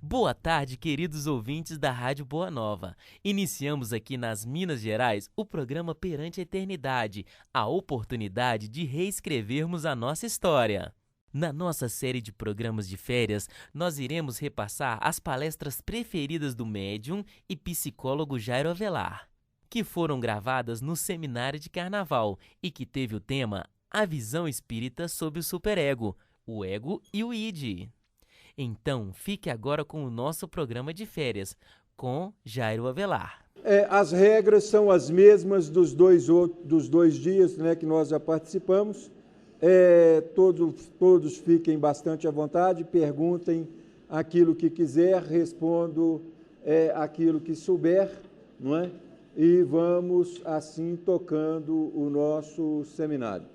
Boa tarde, queridos ouvintes da Rádio Boa Nova. Iniciamos aqui nas Minas Gerais o programa Perante a Eternidade, a oportunidade de reescrevermos a nossa história. Na nossa série de programas de férias, nós iremos repassar as palestras preferidas do médium e psicólogo Jairo Avelar, que foram gravadas no Seminário de Carnaval e que teve o tema A Visão Espírita sobre o Superego, o Ego e o Id. Então, fique agora com o nosso programa de férias, com Jairo Avelar. As regras são as mesmas dos dois dias, né, que nós já participamos. Todos fiquem bastante à vontade, perguntem aquilo que quiser, respondo aquilo que souber, não é? E vamos assim tocando o nosso seminário.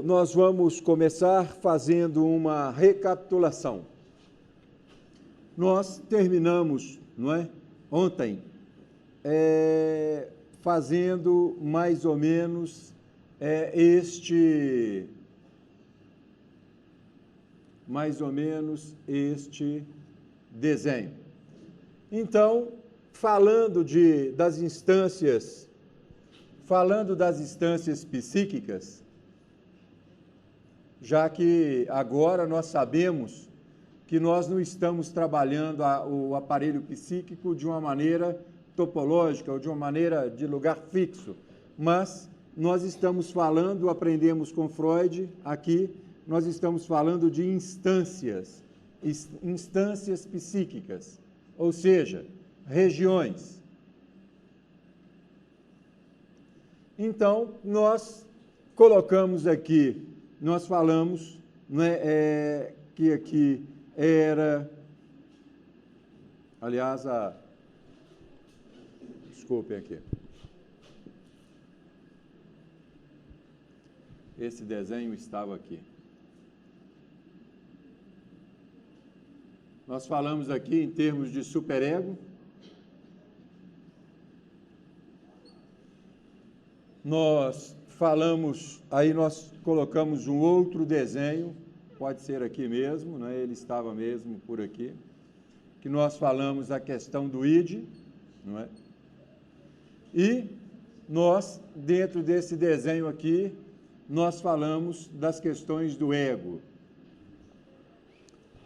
Nós vamos começar fazendo uma recapitulação. Nós terminamos, não é? Ontem, fazendo mais ou menos este desenho. Então, falando das instâncias psíquicas, já que agora nós sabemos que nós não estamos trabalhando o aparelho psíquico de uma maneira topológica ou de uma maneira de lugar fixo, mas nós estamos falando, aprendemos com Freud aqui, nós estamos falando de instâncias psíquicas, ou seja, regiões. Então, nós colocamos aqui, nós falamos, né, que aqui era, aliás, desculpem aqui, esse desenho estava aqui. Nós falamos aqui em termos de superego. Nós falamos, aí nós colocamos um outro desenho, pode ser aqui mesmo, né? Ele estava mesmo por aqui, que nós falamos a questão do id, não é? E nós, dentro desse desenho aqui, nós falamos das questões do ego.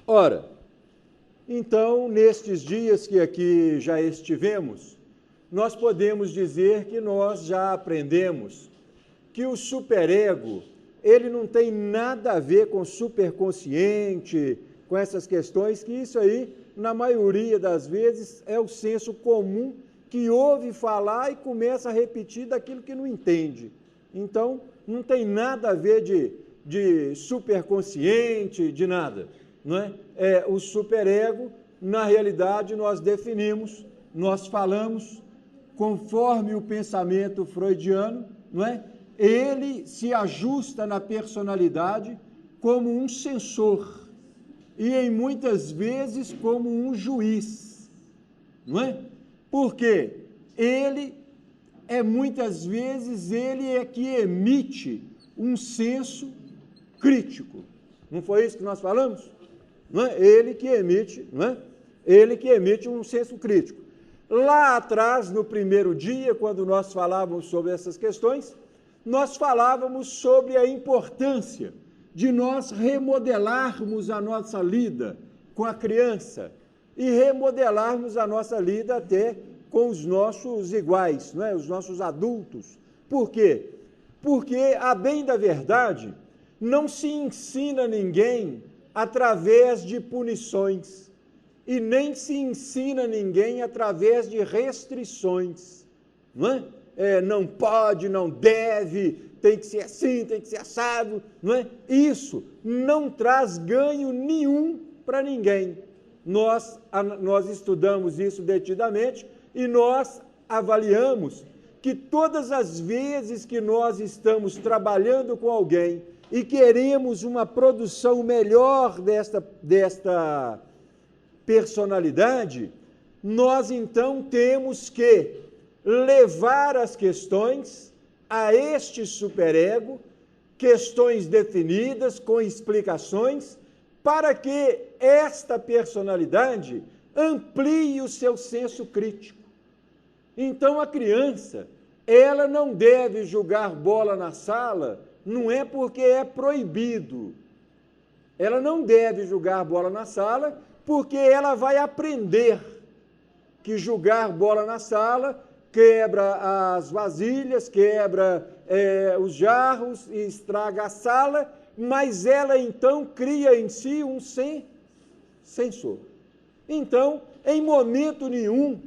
Ora, então, nestes dias que aqui já estivemos, nós podemos dizer que nós já aprendemos que o superego, ele não tem nada a ver com superconsciente, com essas questões, que isso aí, na maioria das vezes, é o senso comum que ouve falar e começa a repetir daquilo que não entende. Então, não tem nada a ver de superconsciente, de nada, não é? O superego, na realidade, nós definimos, nós falamos, conforme o pensamento freudiano, não é? Ele se ajusta na personalidade como um censor e, em muitas vezes, como um juiz, não é? Porque muitas vezes, ele é que emite um senso crítico. Não foi isso que nós falamos? Não é? Ele que emite, não é? Ele que emite um senso crítico. Lá atrás, no primeiro dia, quando nós falávamos sobre essas questões, nós falávamos sobre a importância de nós remodelarmos a nossa lida com a criança e remodelarmos a nossa lida até com os nossos iguais, não é? Os nossos adultos. Por quê? Porque, a bem da verdade, não se ensina ninguém através de punições e nem se ensina ninguém através de restrições, não é? Não pode, não deve, tem que ser assim, tem que ser assado, não é? Isso não traz ganho nenhum para ninguém. Nós estudamos isso detidamente e nós avaliamos que todas as vezes que nós estamos trabalhando com alguém e queremos uma produção melhor desta personalidade, nós então temos que levar as questões a este superego, questões definidas, com explicações, para que esta personalidade amplie o seu senso crítico. Então, a criança, ela não deve jogar bola na sala, não é porque é proibido. Ela não deve jogar bola na sala, porque ela vai aprender que jogar bola na sala quebra as vasilhas, quebra os jarros e estraga a sala, mas ela então cria em si um sensor. Então, em momento nenhum,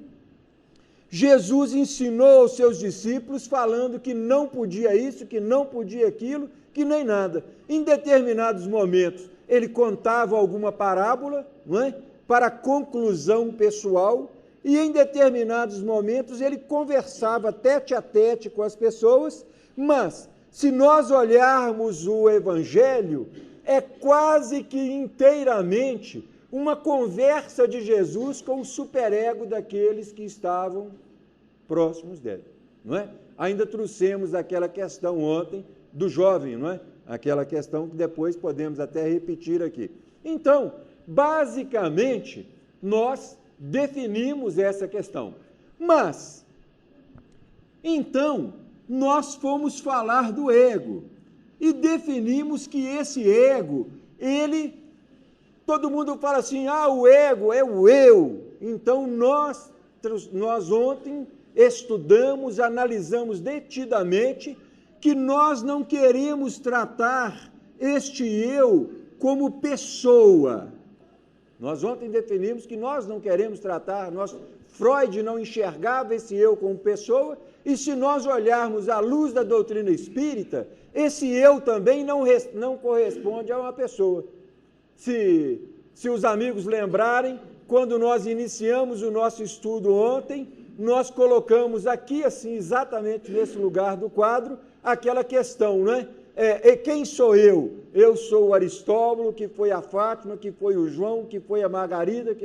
Jesus ensinou aos seus discípulos falando que não podia isso, que não podia aquilo, que nem nada. Em determinados momentos, ele contava alguma parábola, não é? Para conclusão pessoal, e em determinados momentos ele conversava tete a tete com as pessoas, mas se nós olharmos o Evangelho, é quase que inteiramente uma conversa de Jesus com o superego daqueles que estavam próximos dele, não é? Ainda trouxemos aquela questão ontem do jovem, não é? Aquela questão que depois podemos até repetir aqui. Então, basicamente, nós definimos essa questão. Mas, então, nós fomos falar do ego e definimos que esse ego, todo mundo fala assim, o ego é o eu. Então, nós ontem estudamos, analisamos detidamente que nós não queremos tratar este eu como pessoa. Nós ontem definimos que nós não queremos tratar, Freud não enxergava esse eu como pessoa, e se nós olharmos à luz da doutrina espírita, esse eu também não corresponde a uma pessoa. Se os amigos lembrarem, quando nós iniciamos o nosso estudo ontem, nós colocamos aqui, assim, exatamente nesse lugar do quadro, aquela questão, não é? Quem sou eu? Eu sou o Aristóbulo, que foi a Fátima, que foi o João, que foi a Margarida,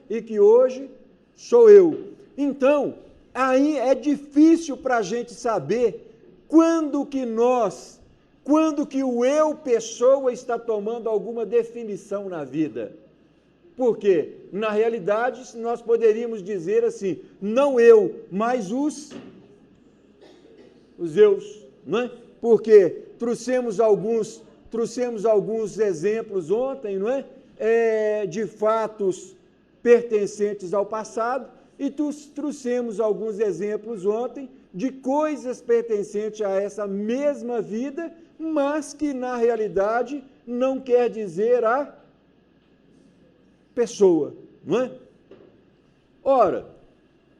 e que hoje sou eu. Então, aí é difícil para a gente saber quando que o eu, pessoa, está tomando alguma definição na vida. Porque, na realidade, nós poderíamos dizer assim, não eu, mas os eus, não é? Porque trouxemos alguns exemplos ontem, não é? De fatos pertencentes ao passado, e trouxemos alguns exemplos ontem de coisas pertencentes a essa mesma vida, mas que, na realidade, não quer dizer a pessoa, não é? Ora,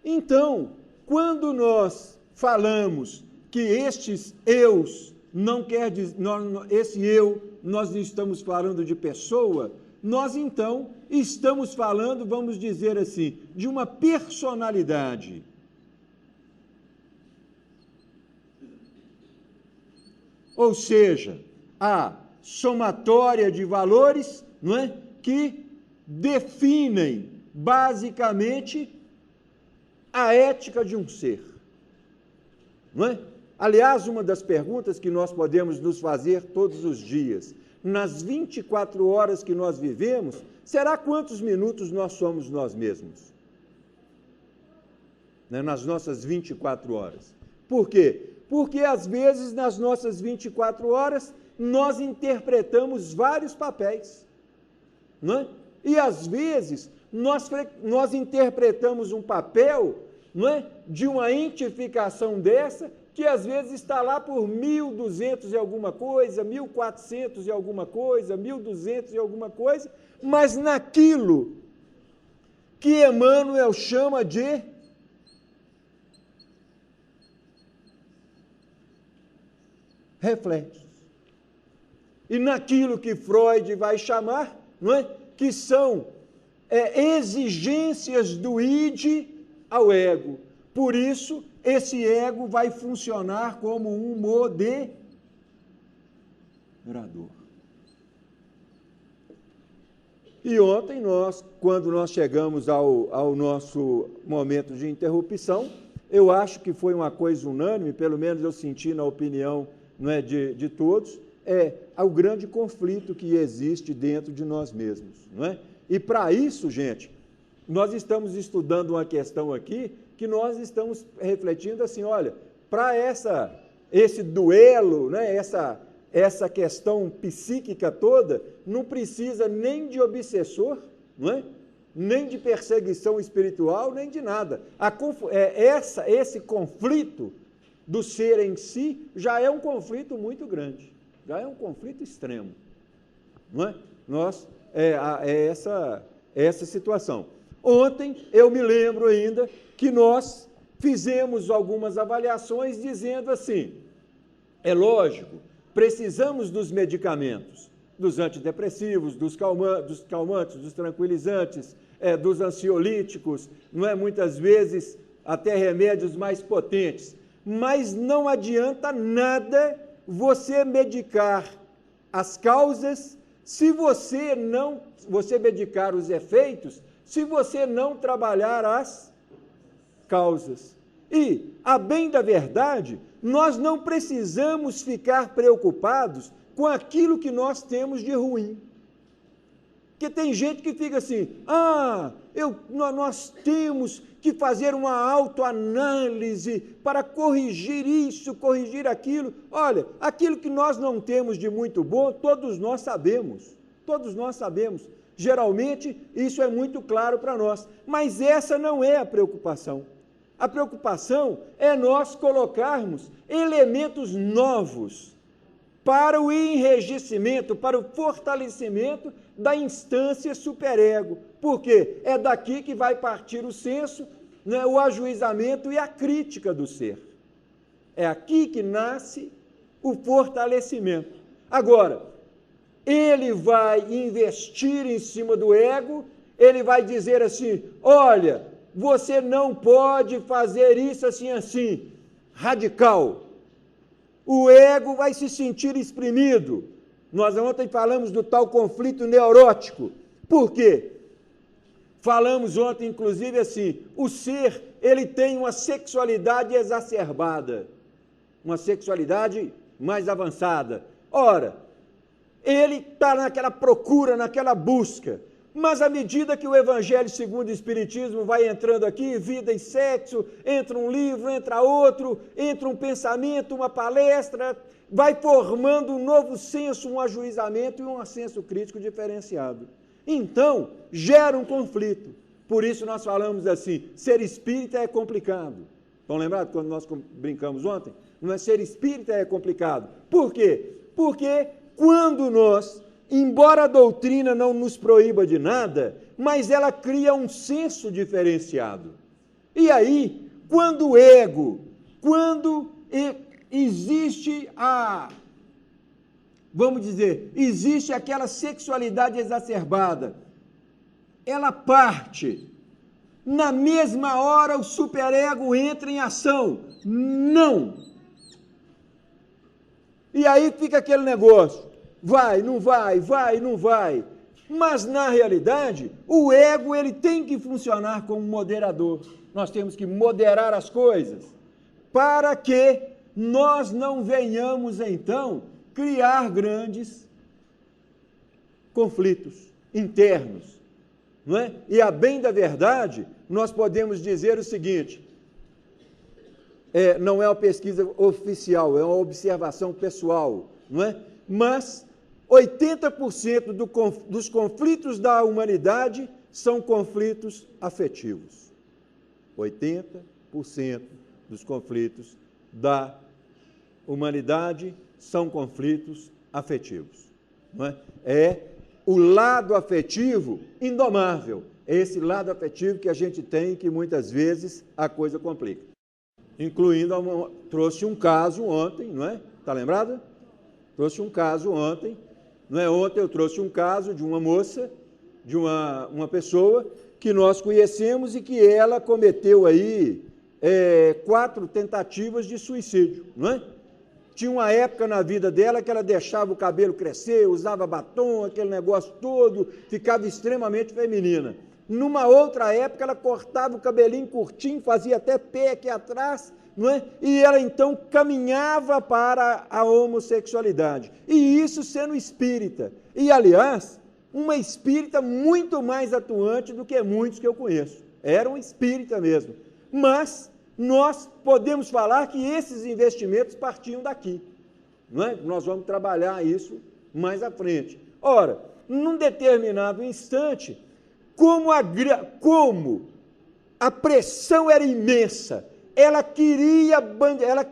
então, quando nós falamos que estes eus não quer dizer, esse eu, nós não estamos falando de pessoa, nós então estamos falando, vamos dizer assim, de uma personalidade. Ou seja, a somatória de valores, não é? Que definem basicamente a ética de um ser, não é? Aliás, uma das perguntas que nós podemos nos fazer todos os dias, nas 24 horas que nós vivemos, será quantos minutos nós somos nós mesmos? Nas nossas 24 horas. Por quê? Porque, às vezes, nas nossas 24 horas, nós interpretamos vários papéis, não é? E, às vezes, nós interpretamos um papel, não é? De uma identificação dessa, que às vezes está lá por 1.200 e alguma coisa, 1.400 e alguma coisa, 1.200 e alguma coisa, mas naquilo que Emmanuel chama de reflexos. E naquilo que Freud vai chamar, não é? Que são exigências do id ao ego. Por isso, esse ego vai funcionar como um moderador. E ontem, quando nós chegamos ao nosso momento de interrupção, eu acho que foi uma coisa unânime, pelo menos eu senti na opinião, não é, de todos, ao grande conflito que existe dentro de nós mesmos, não é? E para isso, gente, nós estamos estudando uma questão aqui que nós estamos refletindo assim, olha, para esse duelo, né, essa questão psíquica toda, não precisa nem de obsessor, não é? Nem de perseguição espiritual, nem de nada. Esse conflito do ser em si já é um conflito muito grande, já é um conflito extremo, não é? Essa situação. Ontem, eu me lembro ainda que nós fizemos algumas avaliações dizendo assim, é lógico, precisamos dos medicamentos, dos antidepressivos, dos calmantes, dos tranquilizantes, dos ansiolíticos, não é? Muitas vezes até remédios mais potentes, mas não adianta nada você medicar as causas se você medicar os efeitos, se você não trabalhar as causas. E, a bem da verdade, nós não precisamos ficar preocupados com aquilo que nós temos de ruim. Porque tem gente que fica assim, nós temos que fazer uma autoanálise para corrigir isso, corrigir aquilo. Olha, aquilo que nós não temos de muito bom, todos nós sabemos. Geralmente, isso é muito claro para nós. Mas essa não é a preocupação. A preocupação é nós colocarmos elementos novos para o enrijecimento, para o fortalecimento da instância superego. Por quê? É daqui que vai partir o senso, né, o ajuizamento e a crítica do ser. É aqui que nasce o fortalecimento. Agora, ele vai investir em cima do ego, ele vai dizer assim, olha, você não pode fazer isso assim, radical. O ego vai se sentir exprimido. Nós ontem falamos do tal conflito neurótico. Por quê? Falamos ontem, inclusive, assim, o ser, ele tem uma sexualidade exacerbada, uma sexualidade mais avançada. Ora, ele está naquela procura, naquela busca, mas à medida que o Evangelho segundo o Espiritismo vai entrando aqui, vida e sexo, entra um livro, entra outro, entra um pensamento, uma palestra, vai formando um novo senso, um ajuizamento e um senso crítico diferenciado. Então, gera um conflito. Por isso nós falamos assim, ser espírita é complicado. Estão lembrados quando nós brincamos ontem? Não é ser espírita é complicado. Por quê? Porque quando nós, embora a doutrina não nos proíba de nada, mas ela cria um senso diferenciado. E aí, quando o ego, quando existe existe aquela sexualidade exacerbada, ela parte, na mesma hora o superego entra em ação, não. E aí fica aquele negócio, vai, não vai, vai, não vai. Mas, na realidade, o ego ele tem que funcionar como moderador. Nós temos que moderar as coisas para que nós não venhamos, então, criar grandes conflitos internos. Não é? E, a bem da verdade, nós podemos dizer o seguinte, não é uma pesquisa oficial, é uma observação pessoal, não é? Mas 80% dos conflitos da humanidade são conflitos afetivos. 80% dos conflitos da humanidade são conflitos afetivos. Não é? É o lado afetivo indomável. É esse lado afetivo que a gente tem que muitas vezes a coisa complica. Incluindo, trouxe um caso ontem, não é? Está lembrado? Trouxe um caso ontem, não é? Ontem eu trouxe um caso de uma moça, de uma pessoa que nós conhecemos e que ela cometeu aí 4 tentativas de suicídio, não é? Tinha uma época na vida dela que ela deixava o cabelo crescer, usava batom, aquele negócio todo, ficava extremamente feminina. Numa outra época ela cortava o cabelinho curtinho, fazia até pé aqui atrás, não é? E ela então caminhava para a homossexualidade. E isso sendo espírita. E, aliás, uma espírita muito mais atuante do que muitos que eu conheço. Era um espírita mesmo. Mas nós podemos falar que esses investimentos partiam daqui. Não é? Nós vamos trabalhar isso mais à frente. Ora, num determinado instante, como a pressão era imensa, ela queria bandear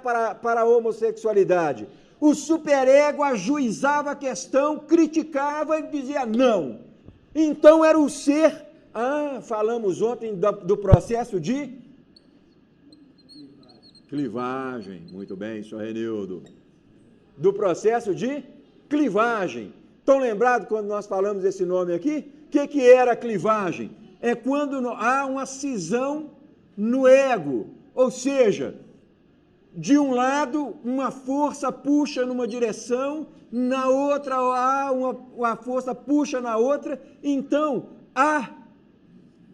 para a homossexualidade. O superego ajuizava a questão, criticava e dizia não. Então era o ser, falamos ontem do processo de clivagem, muito bem, senhor Renildo. Do processo de clivagem. Estão lembrados quando nós falamos esse nome aqui? O que era a clivagem? É quando há uma cisão no ego, ou seja, de um lado uma força puxa numa direção, na outra há uma força puxa na outra, então há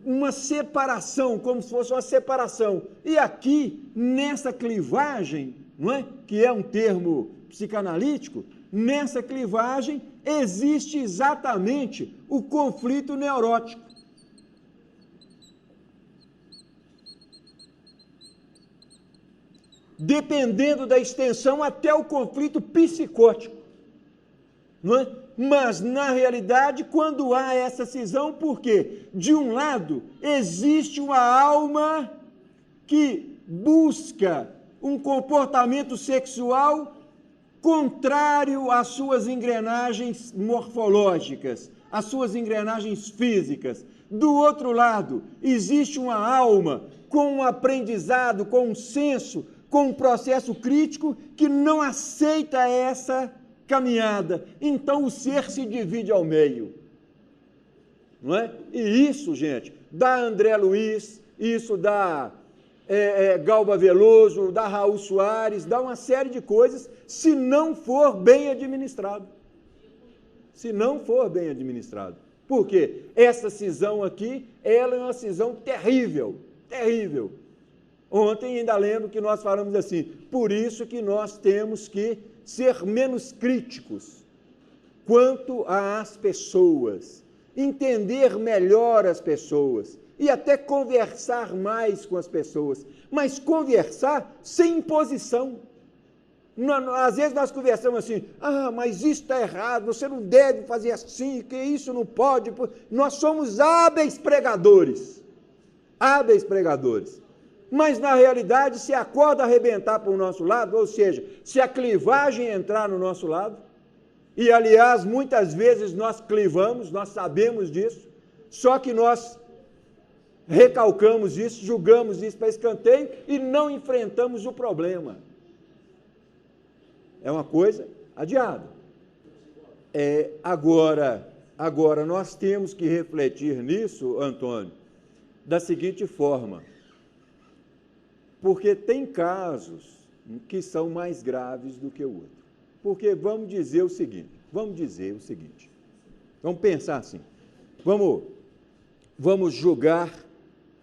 uma separação, como se fosse uma separação. E aqui, nessa clivagem, não é? Que é um termo psicanalítico, nessa clivagem existe exatamente o conflito neurótico. Dependendo da extensão, até o conflito psicótico. Não é? Mas, na realidade, quando há essa cisão, por quê? De um lado, existe uma alma que busca um comportamento sexual contrário às suas engrenagens morfológicas, às suas engrenagens físicas. Do outro lado, existe uma alma com um aprendizado, com um senso, com um processo crítico que não aceita essa caminhada. Então o ser se divide ao meio. Não é? E isso, gente, dá André Luiz, isso dá Galba Veloso, dá Raul Soares, dá uma série de coisas, se não for bem administrado. Se não for bem administrado. Por quê? Essa cisão aqui, ela é uma cisão terrível, terrível. Ontem ainda lembro que nós falamos assim, por isso que nós temos que ser menos críticos quanto às pessoas, entender melhor as pessoas e até conversar mais com as pessoas, mas conversar sem imposição. Às vezes nós conversamos assim, mas isso está errado, você não deve fazer assim, que isso não pode. Nós somos hábeis pregadores, mas na realidade, se a corda arrebentar para o nosso lado, ou seja, se a clivagem entrar no nosso lado, e aliás, muitas vezes nós clivamos, nós sabemos disso, só que nós recalcamos isso, julgamos isso para escanteio e não enfrentamos o problema. É uma coisa adiada. Agora, nós temos que refletir nisso, Antônio, da seguinte forma, porque tem casos que são mais graves do que o outro. Porque vamos dizer o seguinte, vamos pensar assim, vamos julgar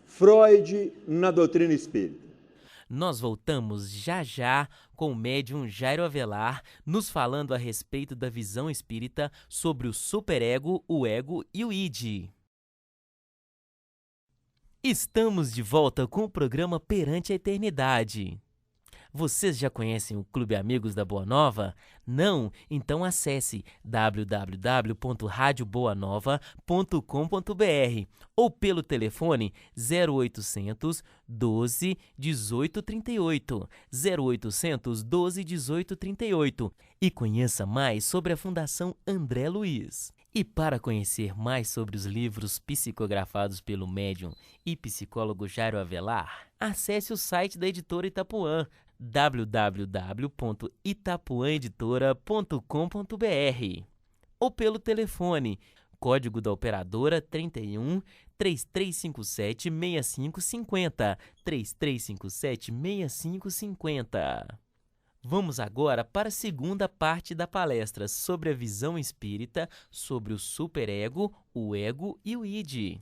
Freud na doutrina espírita. Nós voltamos já já com o médium Jairo Avelar, nos falando a respeito da visão espírita sobre o superego, o ego e o id. Estamos de volta com o programa Perante a Eternidade. Vocês já conhecem o Clube Amigos da Boa Nova? Não? Então acesse www.radioboanova.com.br ou pelo telefone 0800 12 18 38, 0800 12 18 38 e conheça mais sobre a Fundação André Luiz. E para conhecer mais sobre os livros psicografados pelo médium e psicólogo Jairo Avelar, acesse o site da editora Itapuã, www.itapuãeditora.com.br ou pelo telefone, código da operadora 31 3357 6550, 3357 6550. Vamos agora para a segunda parte da palestra sobre a visão espírita, sobre o superego, o ego e o id.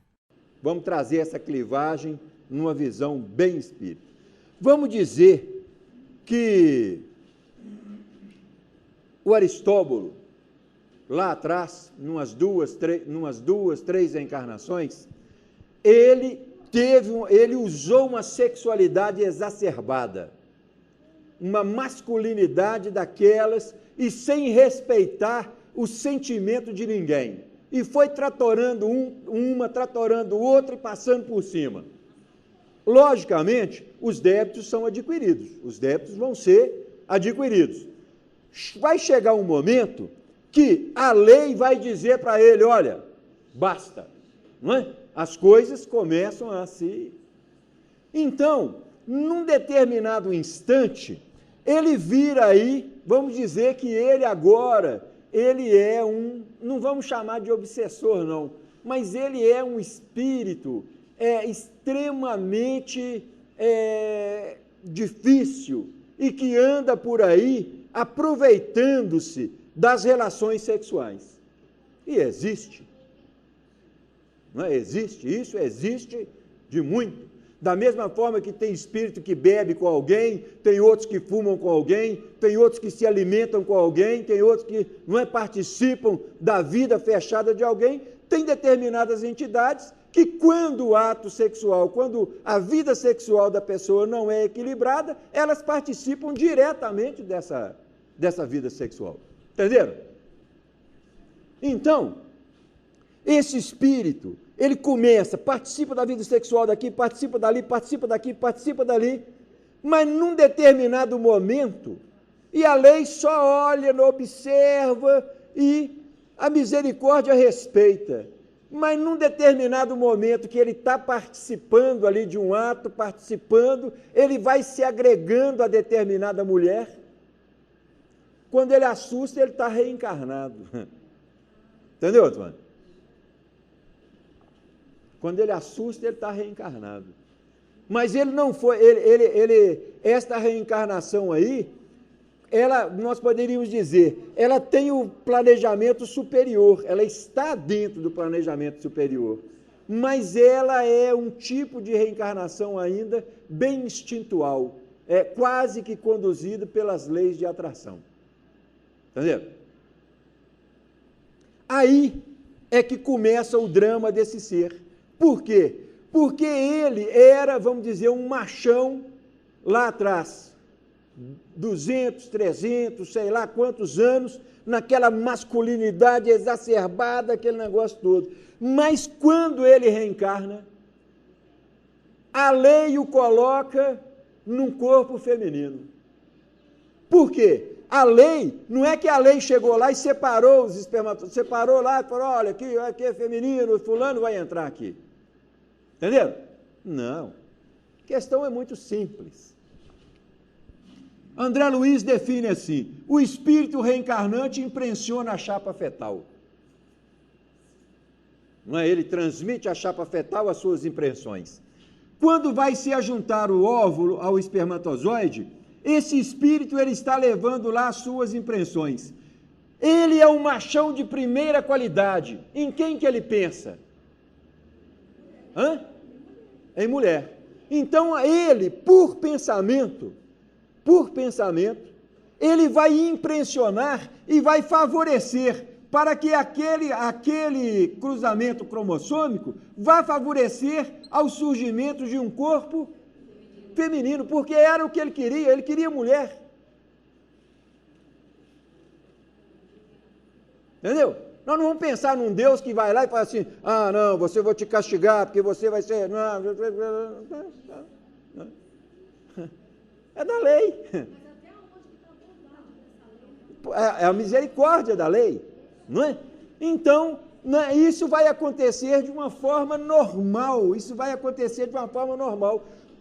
Vamos trazer essa clivagem numa visão bem espírita. vamos dizer que o Aristóbulo, lá atrás, numas duas, três encarnações, ele usou uma sexualidade exacerbada, uma masculinidade daquelas, e sem respeitar o sentimento de ninguém. E foi tratorando uma, tratorando outra e passando por cima. Logicamente, os débitos são adquiridos, os débitos vão ser adquiridos. Vai chegar um momento que a lei vai dizer para ele, olha, basta, não é? As coisas começam a se... Então, num determinado instante, ele vira aí, vamos dizer que ele agora, ele é não vamos chamar de obsessor não, mas ele é um espírito extremamente difícil e que anda por aí aproveitando-se das relações sexuais. E existe. Não é? Existe, isso existe de muito. Da mesma forma que tem espírito que bebe com alguém, tem outros que fumam com alguém, tem outros que se alimentam com alguém, tem outros que participam da vida fechada de alguém, tem determinadas entidades que quando o ato sexual, quando a vida sexual da pessoa não é equilibrada, elas participam diretamente dessa vida sexual. Entenderam? Então, esse espírito, ele começa, participa da vida sexual daqui, participa dali, participa daqui, participa dali, mas num determinado momento, e a lei só olha, não observa, e a misericórdia respeita. Mas num determinado momento que ele está participando ali de um ato, ele vai se agregando a determinada mulher. Quando ele assusta, ele está reencarnado. Entendeu, Antônio? Quando ele assusta, ele está reencarnado. Mas ele não foi, esta reencarnação aí, nós poderíamos dizer, ela tem o planejamento superior, ela está dentro do planejamento superior, mas ela é um tipo de reencarnação ainda bem instintual, quase que conduzido pelas leis de atração. Entendeu? Aí é que começa o drama desse ser. Por quê? Porque ele era, vamos dizer, um machão lá atrás, 200, 300, sei lá quantos anos, naquela masculinidade exacerbada, aquele negócio todo. Mas quando ele reencarna, a lei o coloca num corpo feminino. Por quê? A lei, não é que a lei chegou lá e separou os espermatozoides, separou lá e falou, olha, aqui é feminino, fulano vai entrar aqui. Entenderam? Não. A questão é muito simples. André Luiz define assim, o espírito reencarnante impressiona a chapa fetal. Não é? Ele transmite à chapa fetal as suas impressões. Quando vai se ajuntar o óvulo ao espermatozoide, esse espírito ele está levando lá as suas impressões. Ele é um machão de primeira qualidade. Em quem que ele pensa? Em mulher. Então, ele, por pensamento, ele vai impressionar e vai favorecer para que aquele cruzamento cromossômico vá favorecer ao surgimento de um corpo feminino, porque era o que ele queria mulher. Entendeu? Nós não vamos pensar num Deus que vai lá e fala assim, não, você vou te castigar, porque você vai ser... Não. É da lei. É a misericórdia da lei, não é? Então, isso vai acontecer de uma forma normal,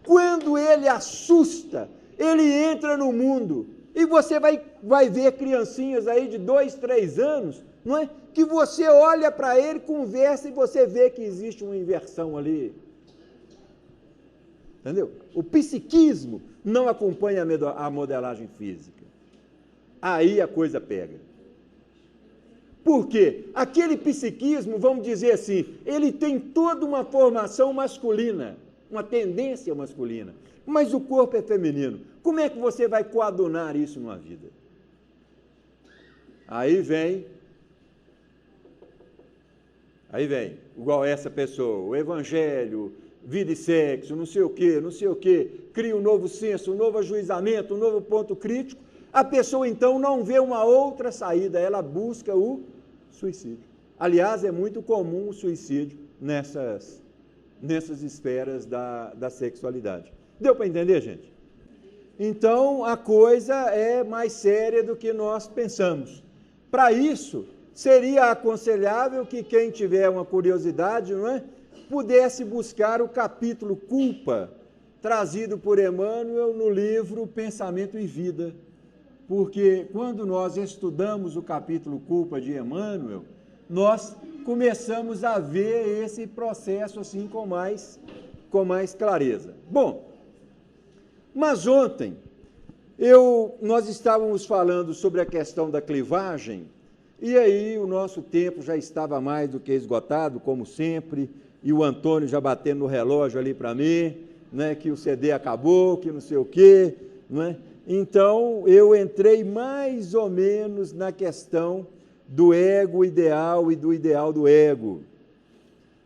Quando ele assusta, ele entra no mundo, e você vai ver criancinhas aí de 2, 3 anos, não é? Que você olha para ele, conversa e você vê que existe uma inversão ali. Entendeu? O psiquismo não acompanha a modelagem física. Aí a coisa pega. Por quê? Aquele psiquismo, vamos dizer assim, ele tem toda uma formação masculina, uma tendência masculina. Mas o corpo é feminino. Como é que você vai coadunar isso numa vida? Aí vem, igual essa pessoa, o evangelho, vida e sexo, não sei o quê, cria um novo senso, um novo ajuizamento, um novo ponto crítico. A pessoa, então, não vê uma outra saída, ela busca o suicídio. Aliás, é muito comum o suicídio nessas esferas da sexualidade. Deu para entender, gente? Então, a coisa é mais séria do que nós pensamos. Para isso, seria aconselhável que quem tiver uma curiosidade, não é, pudesse buscar o capítulo Culpa, trazido por Emmanuel no livro Pensamento e Vida. Porque quando nós estudamos o capítulo Culpa de Emmanuel, nós começamos a ver esse processo assim com mais clareza. Bom, mas ontem nós estávamos falando sobre a questão da clivagem, e aí o nosso tempo já estava mais do que esgotado, como sempre, e o Antônio já batendo no relógio ali para mim, né, que o CD acabou, que não sei o quê, né? Então, eu entrei mais ou menos na questão do ego ideal e do ideal do ego.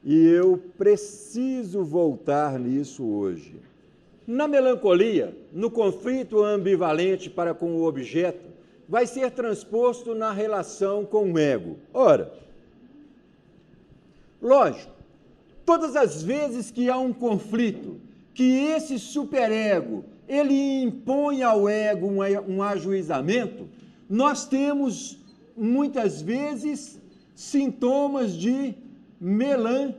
E eu preciso voltar nisso hoje. Na melancolia, no conflito ambivalente para com o objeto, vai ser transposto na relação com o ego. Ora, lógico, todas as vezes que há um conflito, que esse superego ele impõe ao ego um ajuizamento, nós temos, muitas vezes, sintomas de melancolia.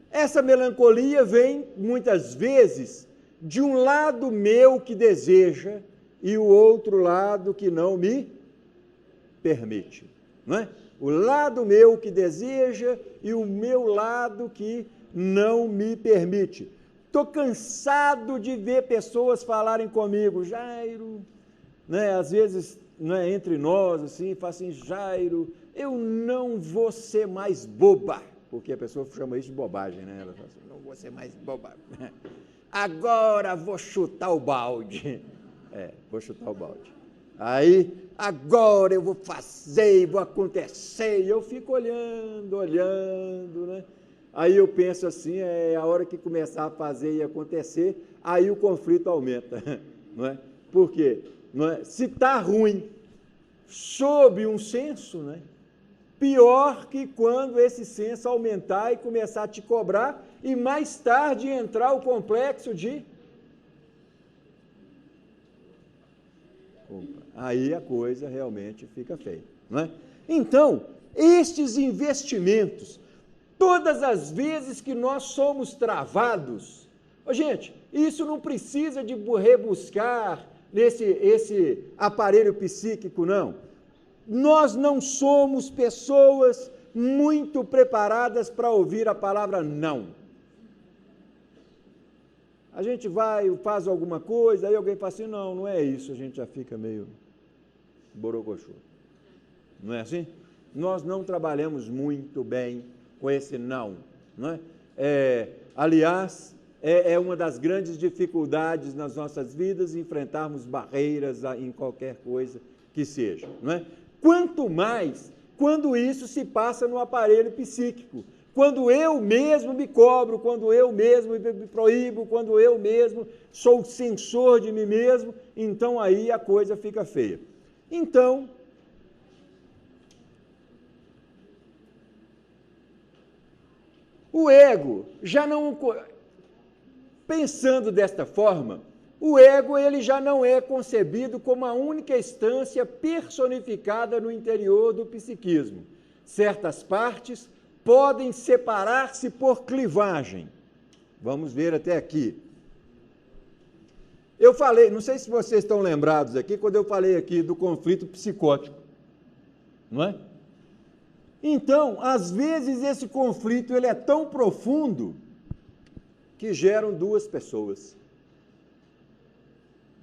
Essa melancolia vem, muitas vezes, de um lado meu que deseja e o outro lado que não me permite, não é? O lado meu que deseja e o meu lado que não me permite. Estou cansado de ver pessoas falarem comigo, Jairo, né? Às vezes, né, entre nós, assim, fala assim, Jairo, eu não vou ser mais boba, porque a pessoa chama isso de bobagem, né? Ela fala assim, não vou ser mais boba. Agora vou chutar o balde. Vou chutar o balde. Aí, agora eu vou fazer, vou acontecer, e eu fico olhando, né? Aí eu penso assim, a hora que começar a fazer e acontecer, aí o conflito aumenta, não é? Por quê? Não é? Se está ruim, sob um senso, né? Pior que quando esse senso aumentar e começar a te cobrar, e mais tarde entrar o complexo de... Aí a coisa realmente fica feia, não é? Então, estes investimentos, todas as vezes que nós somos travados, gente, isso não precisa de rebuscar esse aparelho psíquico, não. Nós não somos pessoas muito preparadas para ouvir a palavra não. A gente vai, faz alguma coisa, aí alguém fala assim, não é isso, a gente já fica meio borocochô. Não é assim? Nós não trabalhamos muito bem com esse não é? Aliás, é uma das grandes dificuldades nas nossas vidas enfrentarmos barreiras em qualquer coisa que seja, não é? Quanto mais quando isso se passa no aparelho psíquico, quando eu mesmo me cobro, quando eu mesmo me proíbo, quando eu mesmo sou censor de mim mesmo, então aí a coisa fica feia. Então, o ego, já não... Pensando desta forma, o ego ele já não é concebido como a única instância personificada no interior do psiquismo. Certas partes podem separar-se por clivagem. Vamos ver até aqui. Eu falei, não sei se vocês estão lembrados aqui, quando eu falei aqui do conflito psicótico, não é? Então, às vezes esse conflito ele é tão profundo que geram duas pessoas.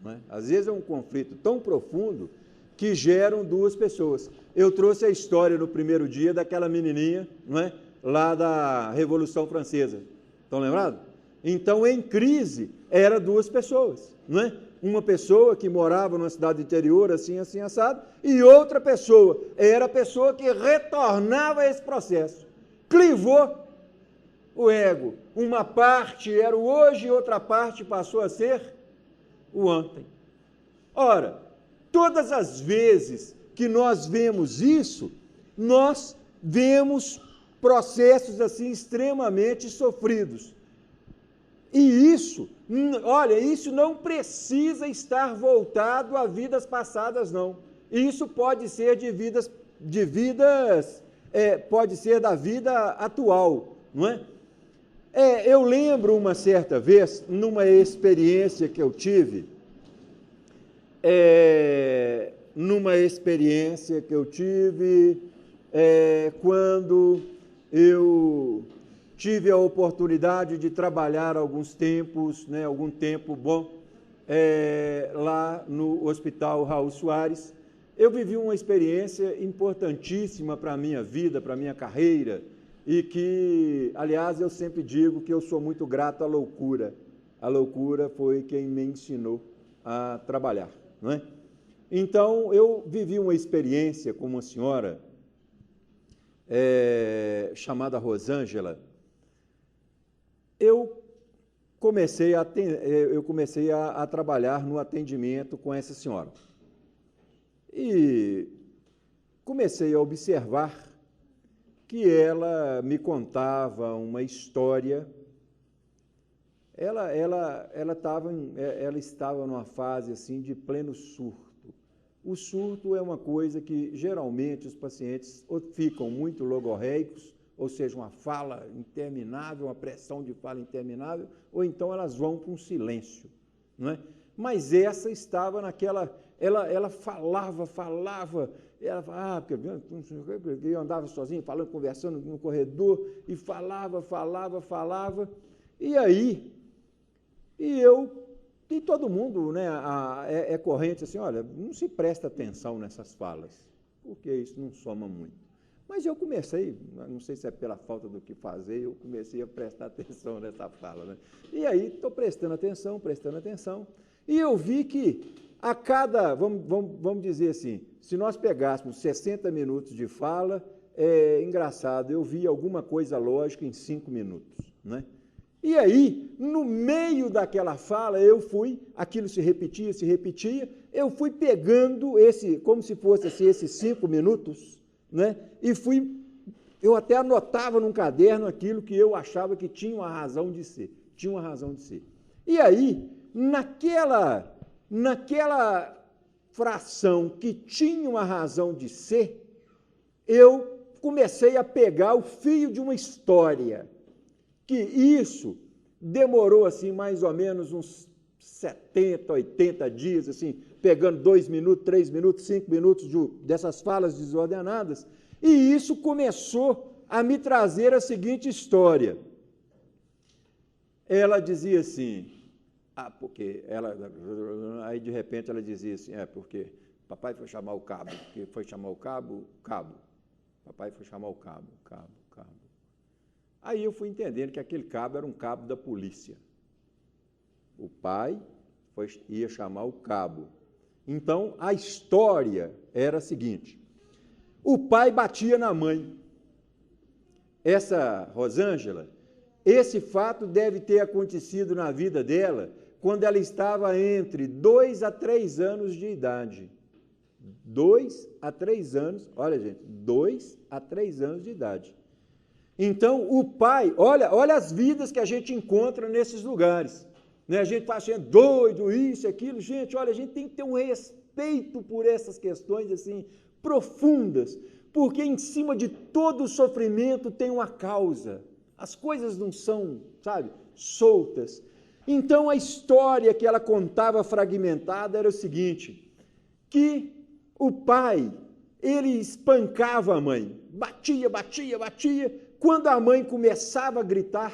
Não é? Às vezes é um conflito tão profundo que geram duas pessoas. Eu trouxe a história no primeiro dia daquela menininha, não é? lá da Revolução Francesa. Estão lembrados? Então, em crise, era duas pessoas, não é? Uma pessoa que morava numa cidade interior, assim, assim, assado, e outra pessoa, era a pessoa que retornava a esse processo. Clivou o ego. Uma parte era o hoje e outra parte passou a ser o ontem. Ora, todas as vezes que nós vemos isso, nós vemos processos assim extremamente sofridos. E isso, olha, isso não precisa estar voltado a vidas passadas, não. Isso pode ser pode ser da vida atual, não é? Eu lembro uma certa vez, numa experiência que eu tive, quando eu tive a oportunidade de trabalhar algum tempo bom, lá no Hospital Raul Soares. Eu vivi uma experiência importantíssima para a minha vida, para a minha carreira, e que, aliás, eu sempre digo que eu sou muito grato à loucura. A loucura foi quem me ensinou a trabalhar, não é? Então, eu vivi uma experiência com uma senhora chamada Rosângela. Eu comecei a trabalhar no atendimento com essa senhora. E comecei a observar que ela me contava uma história. Ela estava numa fase assim de pleno surto. O surto é uma coisa que geralmente os pacientes ou ficam muito logorreicos, ou seja, uma fala interminável, uma pressão de fala interminável, ou então elas vão para um silêncio, não é? Mas essa estava naquela, ela falava, porque eu andava sozinho, falando, conversando no corredor, e falava, e todo mundo, né, é corrente assim, olha, não se presta atenção nessas falas, porque isso não soma muito. Mas eu comecei, não sei se é pela falta do que fazer, eu comecei a prestar atenção nessa fala, né? E aí estou prestando atenção, e eu vi que a cada, vamos dizer assim, se nós pegássemos 60 minutos de fala, engraçado, eu vi alguma coisa lógica em 5 minutos, né? E aí, no meio daquela fala, aquilo se repetia, eu fui pegando como se fosse assim, esses 5 minutos, né? E eu até anotava num caderno aquilo que eu achava que tinha uma razão de ser, E aí, naquela fração que tinha uma razão de ser, eu comecei a pegar o fio de uma história, que isso demorou assim mais ou menos uns 70, 80 dias, assim, pegando 2 minutos, 3 minutos, 5 minutos dessas falas desordenadas, e isso começou a me trazer a seguinte história. Ela dizia assim, aí de repente ela dizia assim, porque papai foi chamar o cabo, papai foi chamar o cabo. Aí eu fui entendendo que aquele cabo era um cabo da polícia. O pai ia chamar o cabo. Então, a história era a seguinte: o pai batia na mãe. Essa Rosângela, esse fato deve ter acontecido na vida dela quando ela estava entre 2 a 3 anos de idade. 2 a 3 anos, olha gente, 2 a 3 anos de idade. Então, o pai, olha as vidas que a gente encontra nesses lugares, né? A gente fala assim, doido, isso, aquilo. Gente, olha, a gente tem que ter um respeito por essas questões assim profundas, porque em cima de todo o sofrimento tem uma causa. As coisas não são, sabe, soltas. Então, a história que ela contava fragmentada era o seguinte, que o pai, ele espancava a mãe, batia. Quando a mãe começava a gritar,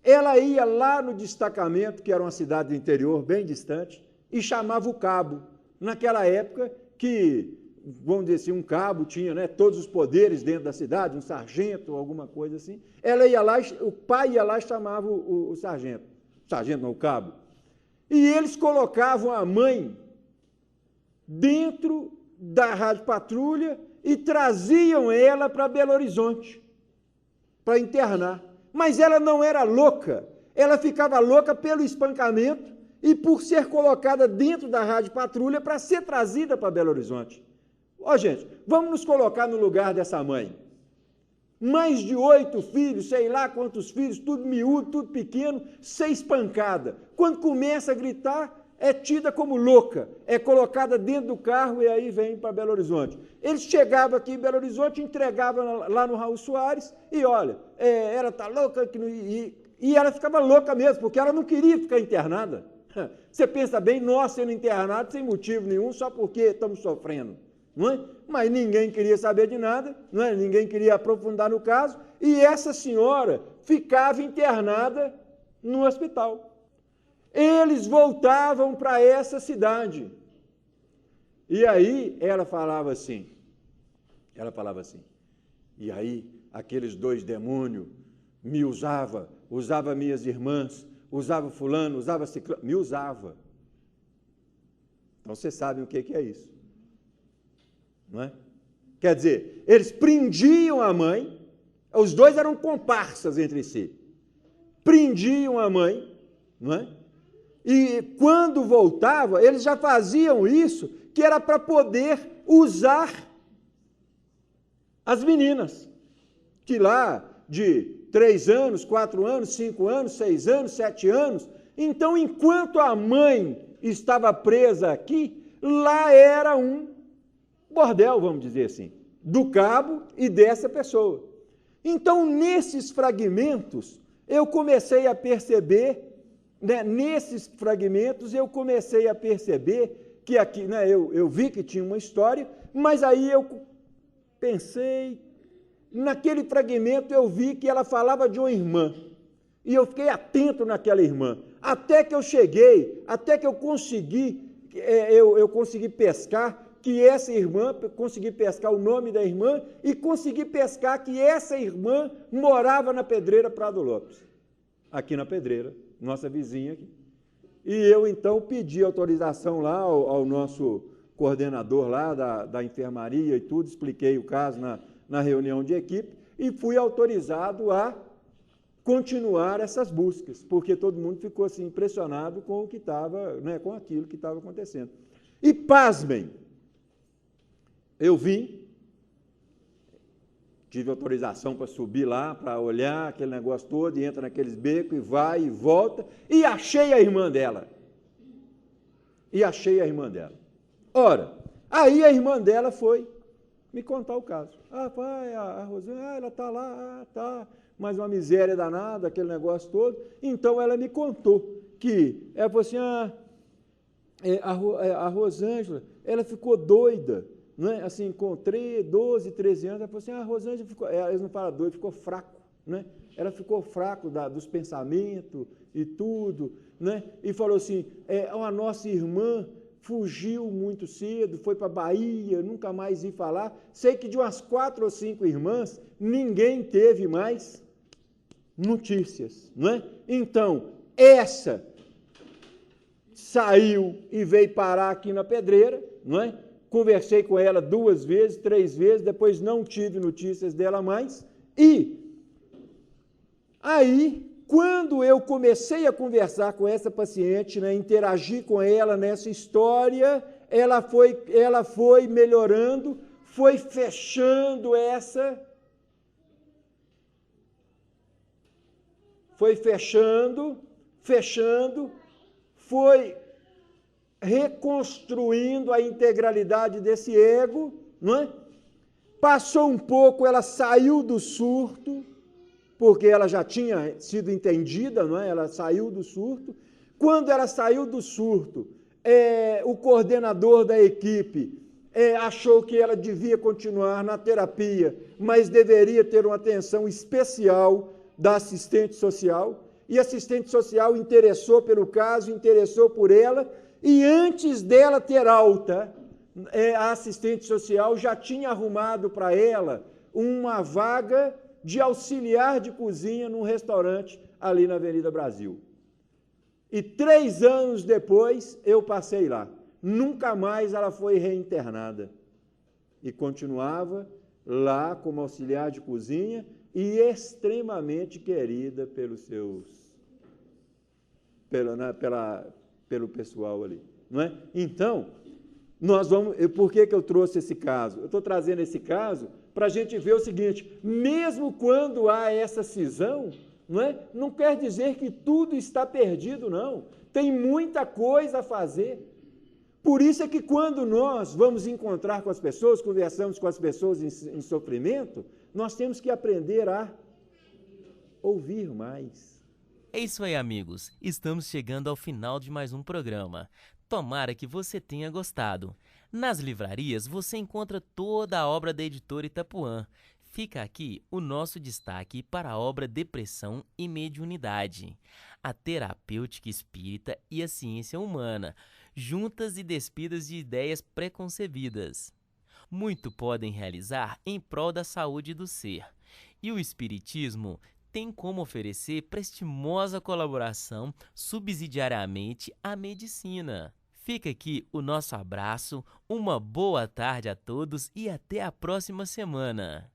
ela ia lá no destacamento, que era uma cidade do interior, bem distante, e chamava o cabo. Naquela época que vamos dizer assim, um cabo tinha, né, todos os poderes dentro da cidade, um sargento, alguma coisa assim. Ela ia lá, o pai ia lá e chamava o sargento. Sargento não, o cabo. E eles colocavam a mãe dentro da rádio patrulha e traziam ela para Belo Horizonte, para internar. Mas ela não era louca, ela ficava louca pelo espancamento e por ser colocada dentro da rádio patrulha para ser trazida para Belo Horizonte. Ó, gente, vamos nos colocar no lugar dessa mãe. Mais de 8 filhos, sei lá quantos filhos, tudo miúdo, tudo pequeno, ser espancada. Quando começa a gritar, é tida como louca, é colocada dentro do carro e aí vem para Belo Horizonte. Eles chegavam aqui em Belo Horizonte, entregavam lá no Raul Soares e olha, ela está louca, e ela ficava louca mesmo, porque ela não queria ficar internada. Você pensa bem, nós sendo internados sem motivo nenhum, só porque estamos sofrendo, não é? Mas ninguém queria saber de nada, não é? Ninguém queria aprofundar no caso, e essa senhora ficava internada no hospital. Eles voltavam para essa cidade. E aí ela falava assim, e aí aqueles 2 demônios me usava minhas irmãs, usava fulano, usava ciclano, me usava. Então vocês sabem o que é isso, não é? Quer dizer, eles prendiam a mãe, os 2 eram comparsas entre si, prendiam a mãe, não é? E quando voltava, eles já faziam isso, que era para poder usar as meninas, que lá de 3 anos, 4 anos, 5 anos, 6 anos, 7 anos. Então, enquanto a mãe estava presa aqui, lá era um bordel, vamos dizer assim, do cabo e dessa pessoa. Então, nesses fragmentos, eu comecei a perceber, né, que aqui, né, eu vi que tinha uma história, mas aí eu pensei, naquele fragmento eu vi que ela falava de uma irmã, e eu fiquei atento naquela irmã, até que eu consegui, eu consegui pescar que essa irmã, consegui pescar o nome da irmã, e consegui pescar que essa irmã morava na Pedreira Prado Lopes, aqui na Pedreira, nossa vizinha aqui. E eu, então, pedi autorização lá ao nosso coordenador lá da enfermaria e tudo, expliquei o caso na reunião de equipe e fui autorizado a continuar essas buscas, porque todo mundo ficou assim, impressionado com o que estava, né, com aquilo que estava acontecendo. E, pasmem, eu vim, tive autorização para subir lá, para olhar aquele negócio todo, e entra naqueles becos, e vai e volta, e achei a irmã dela. Ora, aí a irmã dela foi me contar o caso. Pai, a Rosângela, ela está lá, tá, mas uma miséria danada, aquele negócio todo. Então, ela me contou que, ela falou assim, a Rosângela, ela ficou doida, né? Assim, com 12, 13 anos, ela falou assim, a Rosângela ficou, eles não falam doido, ficou fraco, né? Ela ficou fraco dos pensamentos e tudo, né? E falou assim, a nossa irmã fugiu muito cedo, foi para a Bahia, nunca mais ia falar. Sei que de umas 4 ou 5 irmãs, ninguém teve mais notícias, não é? Então, essa saiu e veio parar aqui na Pedreira, não é? Conversei com ela 2 vezes, 3 vezes, depois não tive notícias dela mais. E aí, quando eu comecei a conversar com essa paciente, né, interagir com ela nessa história, ela foi melhorando, foi fechando, foi reconstruindo a integralidade desse ego, não é? Passou um pouco, ela saiu do surto, porque ela já tinha sido entendida, não é? Ela saiu do surto. Quando ela saiu do surto, o coordenador da equipe achou que ela devia continuar na terapia, mas deveria ter uma atenção especial da assistente social, e a assistente social interessou pelo caso, interessou por ela, e antes dela ter alta, a assistente social já tinha arrumado para ela uma vaga de auxiliar de cozinha num restaurante ali na Avenida Brasil. E 3 anos depois eu passei lá. Nunca mais ela foi reinternada. E continuava lá como auxiliar de cozinha e extremamente querida pelos pelo pessoal ali. Não é? Então, por que eu trouxe esse caso? Eu estou trazendo esse caso para a gente ver o seguinte, mesmo quando há essa cisão, não quer dizer que tudo está perdido, não. Tem muita coisa a fazer. Por isso é que quando nós vamos encontrar com as pessoas, conversamos com as pessoas em sofrimento, nós temos que aprender a ouvir mais. É isso aí, amigos. Estamos chegando ao final de mais um programa. Tomara que você tenha gostado. Nas livrarias você encontra toda a obra da editora Itapuã. Fica aqui o nosso destaque para a obra Depressão e Mediunidade, a terapêutica espírita e a ciência humana, juntas e despidas de ideias preconcebidas. Muito podem realizar em prol da saúde do ser. E o Espiritismo tem como oferecer prestimosa colaboração subsidiariamente à medicina. Fica aqui o nosso abraço, uma boa tarde a todos e até a próxima semana.